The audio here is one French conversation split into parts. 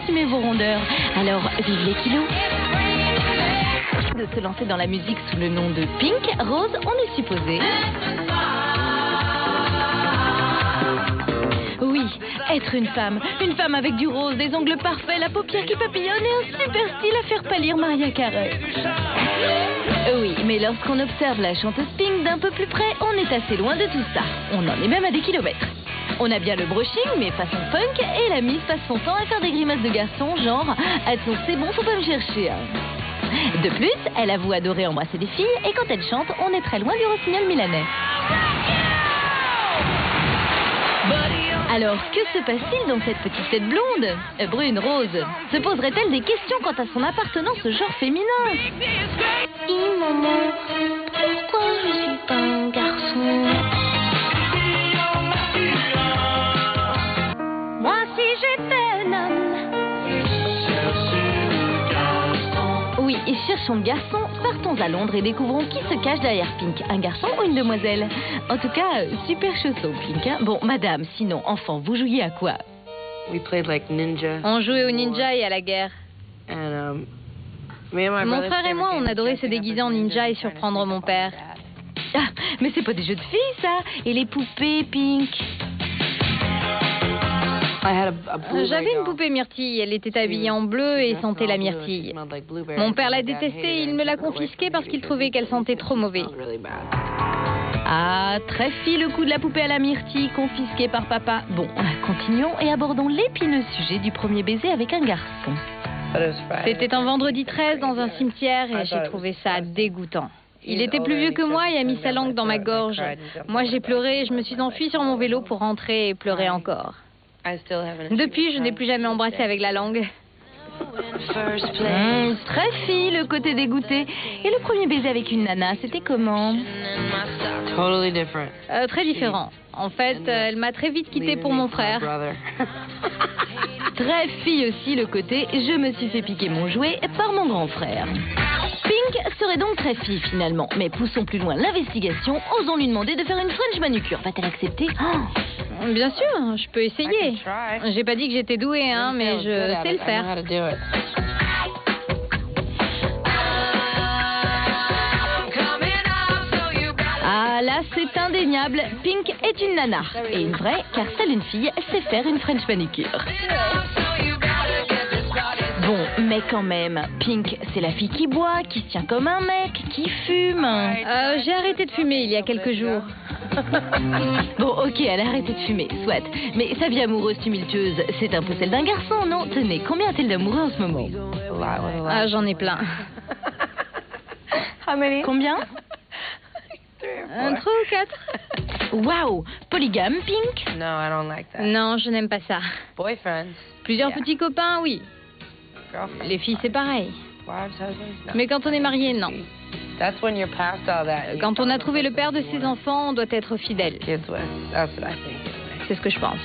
assumer vos rondeurs. Alors, vive les kilos. De se lancer dans la musique sous le nom de Pink, Rose, on est supposé. Oui, être une femme avec du rose, des ongles parfaits, la paupière qui papillonne et un super style à faire pâlir Mariah Carey. Oui, mais lorsqu'on observe la chanteuse Pink d'un peu plus près, on est assez loin de tout ça. On en est même à des kilomètres. On a bien le brushing, mais façon punk, et la mise passe son temps à faire des grimaces de garçon, genre « Attends, c'est bon, faut pas me chercher. » De plus, elle avoue adorer embrasser des filles, et quand elle chante, on est très loin du rossignol milanais. Alors, que se passe-t-il dans cette petite tête blonde, brune, rose? Se poserait-elle des questions quant à son appartenance au genre féminin? Dis maman, pourquoi je suis pas un garçon? Moi si j'étais un homme. Oui, et cherchons le garçon, partons à Londres et découvrons qui se cache derrière Pink, un garçon ou une demoiselle. En tout cas, super chausson, Pink, hein. Bon, madame, sinon, enfant, vous jouiez à quoi? On jouait au ninja et à la guerre. Mon frère et moi, on adorait se déguiser en ninja et surprendre mon père. Ah, mais c'est pas des jeux de filles, ça. Et les poupées, Pink? J'avais une poupée myrtille, elle était habillée en bleu et sentait la myrtille. Mon père la détestait et il me l'a confisquée parce qu'il trouvait qu'elle sentait trop mauvais. Ah, très fille le coup de la poupée à la myrtille confisquée par papa. Bon, continuons et abordons l'épineux sujet du premier baiser avec un garçon. C'était un vendredi 13 dans un cimetière et j'ai trouvé ça dégoûtant. Il était plus vieux que moi et a mis sa langue dans ma gorge. Moi j'ai pleuré et je me suis enfuie sur mon vélo pour rentrer et pleurer encore. Depuis, je n'ai plus jamais embrassé avec la langue. Très fille, le côté dégoûté. Et le premier baiser avec une nana, c'était comment? Très différent. En fait, elle m'a très vite quitté pour mon frère. Très fille aussi, le côté je me suis fait piquer mon jouet par mon grand frère. Pink serait donc très fille finalement. Mais poussons plus loin l'investigation, osons lui demander de faire une French manucure. Va-t-elle accepter? Bien sûr, je peux essayer. J'ai pas dit que j'étais douée, hein, mais je sais le faire. Ah là, c'est indéniable. Pink est une nana. Et une vraie, car seule une fille sait faire une French manucure. Bon, mais quand même, Pink, c'est la fille qui boit, qui se tient comme un mec, qui fume. J'ai arrêté de fumer il y a quelques jours. Bon, ok, elle a arrêté de fumer, soit. Mais sa vie amoureuse tumultueuse, c'est un peu celle d'un garçon, non? Tenez, combien a-t-elle d'amoureux en ce moment? Ah, j'en ai plein. Combien? 3 ou 4. Waouh, polygame, Pink? Non, je n'aime pas ça. Plusieurs petits copains, oui. Les filles, c'est pareil. Mais quand on est marié, non. Quand on a trouvé le père de ses enfants, on doit être fidèle. C'est ce que je pense.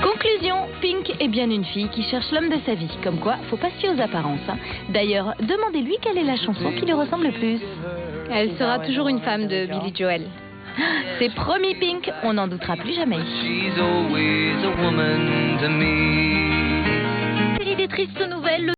Conclusion, Pink est bien une fille qui cherche l'homme de sa vie. Comme quoi, faut pas se fier aux apparences. Hein. D'ailleurs, demandez-lui quelle est la chanson qui lui ressemble le plus. Elle sera toujours une femme de Billy Joel. C'est promis, Pink, on n'en doutera plus jamais. She's always a woman to me.